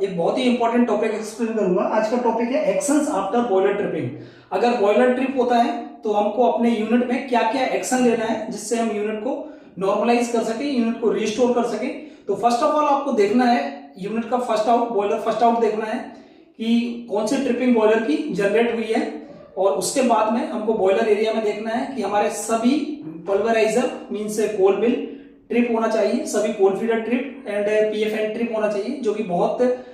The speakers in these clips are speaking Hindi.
एक बहुत ही इंपॉर्टेंट टॉपिक एक्सप्लेन करूंगा। आज का टॉपिक है एक्शंस आफ्टर बॉयलर ट्रिपिंग। अगर बॉयलर ट्रिप होता है तो हमको अपने यूनिट में क्या क्या एक्शन लेना है जिससे हम यूनिट को नॉर्मलाइज कर सके, यूनिट को रिस्टोर कर सके। तो फर्स्ट ऑफ ऑल आपको देखना है यूनिट का first out, boiler first out देखना है कि कौन सी ट्रिपिंग बॉयलर की जनरेट हुई है, और उसके बाद में हमको बॉयलर एरिया में देखना है कि हमारे सभी पल्वराइजर मीन्स कोल मिल ट्रिप होना चाहिए, सभी कोल फीडर ट्रिप एंड पीएफएन ट्रिप होना चाहिए, जो कि बहुत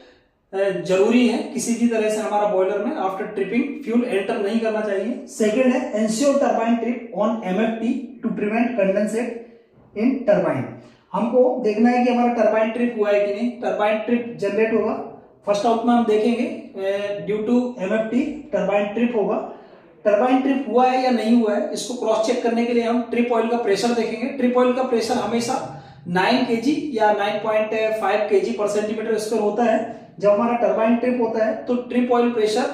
जरूरी है। किसी भी तरह से हमारा बॉयलर में आफ्टर ट्रिपिंग फ्यूल एंटर नहीं करना चाहिए। सेकंड है ensure turbine trip on MFT to prevent condensate in turbine. हमको देखना है कि हमारा टरबाइन ट्रिप हुआ है कि नहीं, टरबाइन ट्रिप जनरेट होगा। फर्स्ट आउट में हम देखेंगे due to MFT turbine trip होगा। टरबाइन ट्रिप हुआ है या नहीं हुआ है, इसको क्रॉस चेक करने के लिए हम ट्रिप ऑयल का प्रेशर देखेंगे। ट्रिप ऑयल का प्रेशर हमेशा 9 kg या 9.5 kg पर सेंटीमीटर स्क्वायर होता है। जब हमारा टरबाइन ट्रिप होता है तो trip oil pressure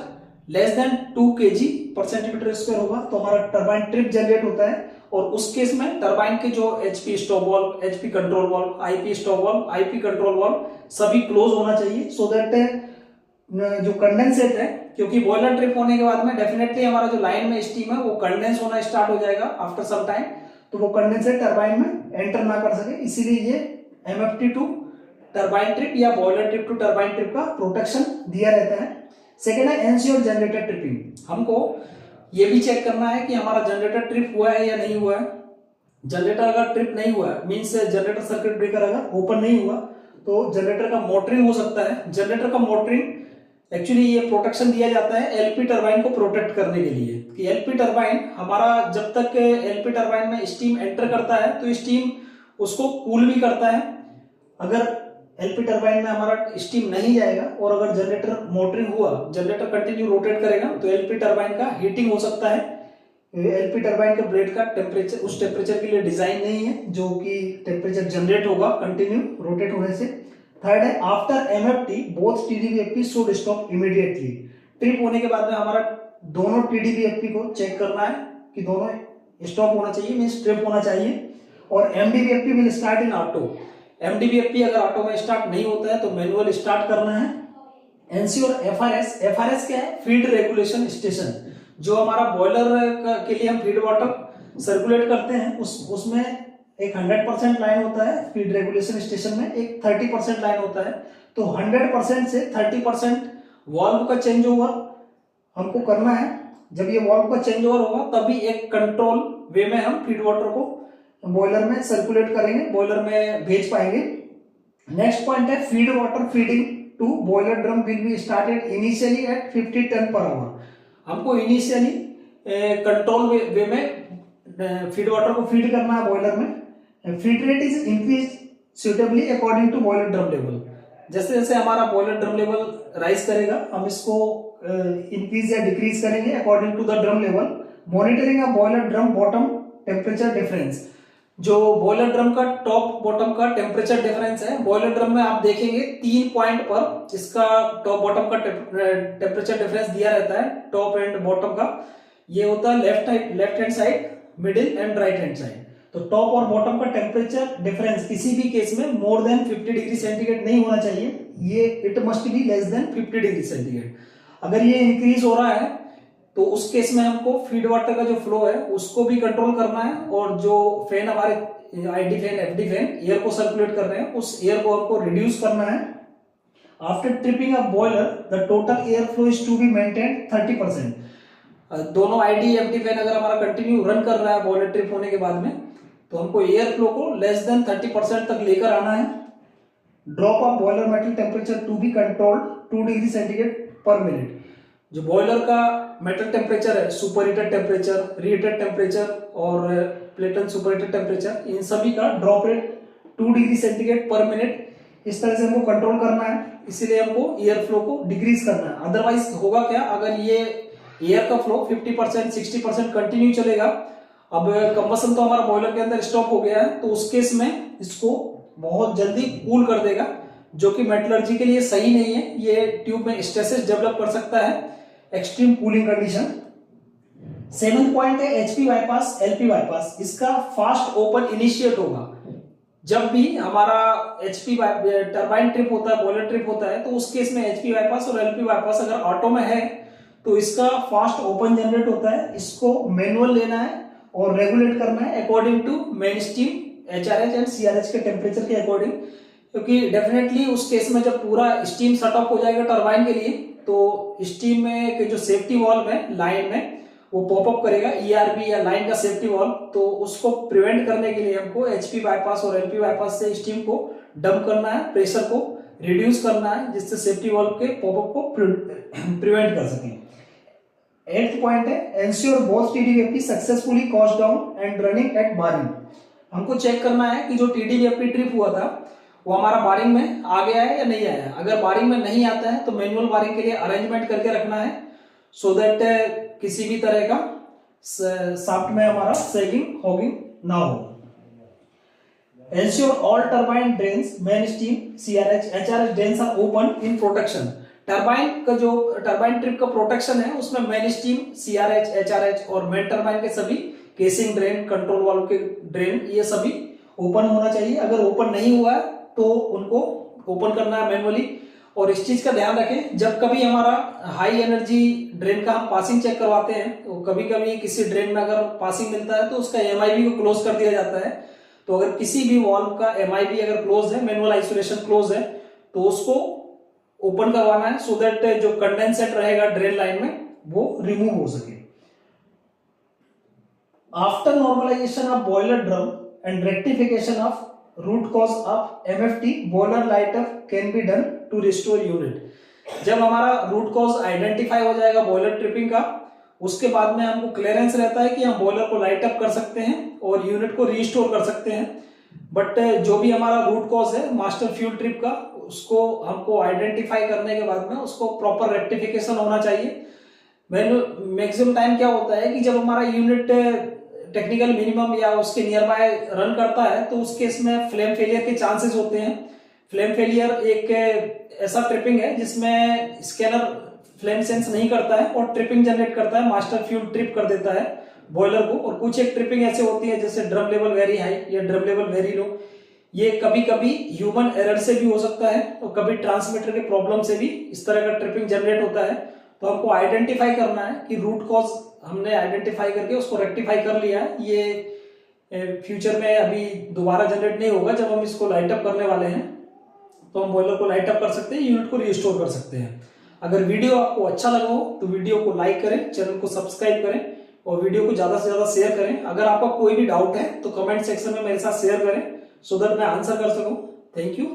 less than 2 kg पर सेंटीमीटर स्क्वायर होगा, तो हमारा टरबाइन ट्रिप जनरेट होता है। और उस केस में टरबाइन के जो HP stop valve, HP control valve, IP stop valve, IP control valve सभी क्लोज होना चाहिए, सो दैट जो कंडेंसेट है, क्योंकि बॉयलर ट्रिप होने के बाद में डेफिनेटली हमारा जो लाइन में स्टीम है वो कंडेंस होना स्टार्ट हो जाएगा आफ्टर सम टाइम, तो वो कंडेंसेट टरबाइन में एंटर ना कर सके। इसीलिए ये एमएफटी टू टरबाइन ट्रिप या boiler trip to turbine trip का प्रोटेक्शन दिया रहता है। सेकेंड है एंश्योर जनरेटर ट्रिपिंग। हमको ये भी चेक करना है कि हमारा जनरेटर ट्रिप हुआ है या नहीं हुआ है। जनरेटर अगर ट्रिप नहीं हुआ है मीन्स जनरेटर सर्किट ब्रेकर अगर ओपन नहीं हुआ तो जनरेटर का मोटरिंग हो सकता है। जनरेटर का मोटरिंग एक्चुअली ये प्रोटेक्शन दिया जाता है एलपी टरबाइन को प्रोटेक्ट करने के लिए, कि एलपी टरबाइन हमारा जब तक एलपी टरबाइन में स्टीम एंटर करता है तो स्टीम उसको कूल भी करता है। अगर एलपी टरबाइन में हमारा स्टीम नहीं जाएगा और अगर जनरेटर मोटरिंग हुआ, जनरेटर कंटिन्यू रोटेट करेगा तो एलपी टरबाइन का हीटिंग हो सकता है। एलपी टरबाइन के ब्लेड का टेम्परेचर उस टेम्परेचर के लिए डिजाइन नहीं है जो कि टेम्परेचर जनरेट होगा कंटिन्यू रोटेट होने से। थर्ड है after MFT both TDBFP should stop immediately. Trip होने के बाद में हमारा दोनों टीडीबीएफपी को चेक करना है कि दोनों स्टॉप होना चाहिए, मींस ट्रिप होना चाहिए। और एमडीबीएफपी विल स्टार्ट इन ऑटो। एमडीबीएफपी अगर ऑटो में स्टार्ट नहीं होता है तो मैनुअल स्टार्ट करना है। Ensure FRS. एफआरएस क्या है? Feed regulation station. जो हमारा बॉयलर के लिए हम फीड वाटर सर्कुलेट करते हैं उसमें एक 100% लाइन होता है, फीड रेगुलेशन स्टेशन में एक 30% लाइन होता है। तो 100% से 30% वाल्व का चेंज ओवर हमको करना है। जब ये वाल्व का चेंज ओवर होगा तभी एक कंट्रोल वे में हम फीड वाटर को बॉयलर में सर्कुलेट करेंगे, बॉयलर में भेज पाएंगे। नेक्स्ट पॉइंट है feed water feeding to boiler drum will be started initially at 50 ton per hour. हमको इनिशियली कंट्रोल वे में फीड वाटर को फीड करना है बॉयलर में। Feed rate is increase suitably according to boiler drum level. जैसे जैसे हमारा बॉयलर ड्रम लेवल राइज करेगा हम इसको इंक्रीज या डिक्रीज करेंगे according to the drum level. Monitoring a boiler drum bottom temperature difference. जो बॉयलर ड्रम का टॉप बॉटम का टेम्परेचर डिफरेंस है, बॉयलर ड्रम में आप देखेंगे 3 पॉइंट पर इसका टॉप बॉटम का टेम्परेचर डिफरेंस दिया रहता है, टॉप एंड बॉटम का। ये होता है left hand side, middle and right hand side. तो टॉप और बॉटम का टेम्परेचर डिफरेंस किसी भी केस में मोर देन 50 डिग्री सेंटीग्रेड नहीं होना चाहिए, ये it must be less than 50 degree centigrade. अगर ये इंक्रीज हो रहा है तो उस केस में हमको फीड वाटर का जो फ्लो है उसको भी कंट्रोल करना है, और जो फैन हमारे ID fan, FD fan air को सर्कुलेट कर रहे हैं उस एयर को हमको रिड्यूस करना है। After tripping a boiler the total air flow is to be maintain 30%। दोनों आईडी एफडी फैन अगर हमारा कंटिन्यू रन कर रहा है बॉयलर ट्रिप होने के बाद में तो हमको एयर फ्लो को लेस देन 30% तक लेकर आना है। Drop of boiler metal temperature to be controlled 2 degree centigrade per minute. जो बॉयलर का मेटल टेम्परेचर है, super heated temperature, reheated temperature और प्लेटन सुपर हीटेड टेम्परेचर, इन सभी का drop rate 2 degree centigrade per minute इस तरह से हमको कंट्रोल करना है। इसीलिए हमको एयर फ्लो को डिक्रीज करना है। अदरवाइज होगा क्या, अगर ये एयर का फ्लो 50% 60% कंटिन्यू चलेगा, अब कंबसन तो हमारा बॉयलर के अंदर स्टॉप हो गया है, तो उस केस में इसको बहुत जल्दी कूल कर देगा, जो कि मेटलर्जी के लिए सही नहीं है। ये ट्यूब में स्ट्रेसेस डेवलप कर सकता है, extreme cooling condition. 7th point है एचपी बाईपास एलपी बाईपास। इसका फास्ट ओपन इनिशिएट होगा। जब भी हमारा एचपी टरबाइन ट्रिप होता है, बॉयलर ट्रिप होता है, तो उस केस में एचपी बाईपास और एलपी बाईपास अगर ऑटो में है तो इसका फास्ट ओपन जनरेट होता है, इसको मैनुअल लेना है और रेगुलेट करना है according to main steam HRH and CRH के टेम्परेचर के अकॉर्डिंग। क्योंकि डेफिनेटली उस केस में जब पूरा स्टीम शट ऑफ हो जाएगा टरबाइन के लिए, तो स्टीम में के जो सेफ्टी वाल्व है लाइन में वो पॉपअप करेगा, ईआरबी या लाइन का सेफ्टी वाल्व, तो उसको प्रिवेंट करने के लिए हमको एचपी बाईपास और एलपी बाईपास से स्टीम को डंप करना है, प्रेशर को रिड्यूस करना है, जिससे सेफ्टी वाल्व के पॉपअप को प्रिवेंट कर सकें। 8th पॉइंट है ensure both TDBFP successfully coast down and running at barring. हमको चेक करना है कि जो टीडीवीएफपी ट्रिप हुआ था वो हमारा बारिंग में आ गया है या नहीं आया। अगर बारिंग में नहीं आता है तो मैनुअल बारिंग के लिए अरेंजमेंट करके रखना है, सो दैट किसी भी तरह का शाफ्ट में हमारा सैगिंग हॉगिंग ना हो। Ensure all turbine drains, main steam, CRH, HRH drains are open in protection। Turbine का जो टरबाइन ट्रिप का प्रोटेक्शन है उसमें मेन स्टीम, सीआरएच, एचआरएच और मेन टरबाइन के सभी केसिंग ड्रेन, कंट्रोल वाल्व के ड्रेन, ये सभी ओपन होना चाहिए। अगर ओपन नहीं हुआ है तो उनको ओपन करना है मैनुअली। और इस चीज का ध्यान रखें, जब कभी हमारा हाई एनर्जी ड्रेन का हम पासिंग चेक करवाते हैं तो कभी कभी किसी ड्रेन में अगर पासिंग मिलता है तो उसका एमआईबी को क्लोज कर दिया जाता है। तो अगर किसी भी वाल्व का एमआईबी अगर क्लोज है, मैनुअल आइसोलेशन क्लोज है, तो उसको ओपन करवाना है, सो दैट जो कंडेंसेट रहेगा ड्रेन लाइन में वो रिमूव हो सके। After normalisation of boiler drum and rectification of root cause of MFT, boiler light up can be done to restore unit. जब हमारा रूट कॉज आइडेंटिफाई हो जाएगा बॉयलर ट्रिपिंग का, उसके बाद में हमको क्लियरेंस रहता है कि हम बॉयलर को लाइट अप कर सकते हैं और यूनिट को रिस्टोर कर सकते हैं। बट जो भी हमारा रूट कॉज है मास्टर फ्यूल ट्रिप का, उसको हमको आइडेंटिफाई करने के बाद में उसको प्रॉपर रेक्टिफिकेशन होना चाहिए। मैक्सिमम टाइम क्या होता है कि जब हमारा यूनिट टेक्निकल मिनिमम या उसके नियर बाय रन करता है तो उस केस में फ्लेम फेलियर के चांसेस होते हैं। फ्लेम फेलियर एक ऐसा ट्रिपिंग है जिसमें स्कैनर फ्लेम सेंस नहीं करता है और ट्रिपिंग जनरेट करता है, मास्टर फ्यूल ट्रिप कर देता है बॉयलर को। और कुछ एक ट्रिपिंग ऐसे होती है जैसे ड्रम लेवल वेरी हाई या ड्रम लेवल वेरी लो, ये कभी कभी ह्यूमन एरर से भी हो सकता है और कभी ट्रांसमीटर के प्रॉब्लम से भी इस तरह का ट्रिपिंग जनरेट होता है। तो हमको आइडेंटिफाई करना है कि रूट कॉज हमने आइडेंटिफाई करके उसको रेक्टिफाई कर लिया है, ये फ्यूचर में अभी दोबारा जनरेट नहीं होगा। जब हम इसको लाइट अप करने वाले हैं तो हम बॉयलर को लाइट अप कर सकते हैं, यूनिट को रिस्टोर कर सकते हैं। अगर वीडियो आपको अच्छा लगा हो तो वीडियो को लाइक करें, चैनल को सब्सक्राइब करें और वीडियो को ज्यादा से ज्यादा शेयर करें। अगर आपका कोई भी डाउट है तो कमेंट सेक्शन में मेरे साथ शेयर करें, सो दैट मैं आंसर कर सकूं। Thank you.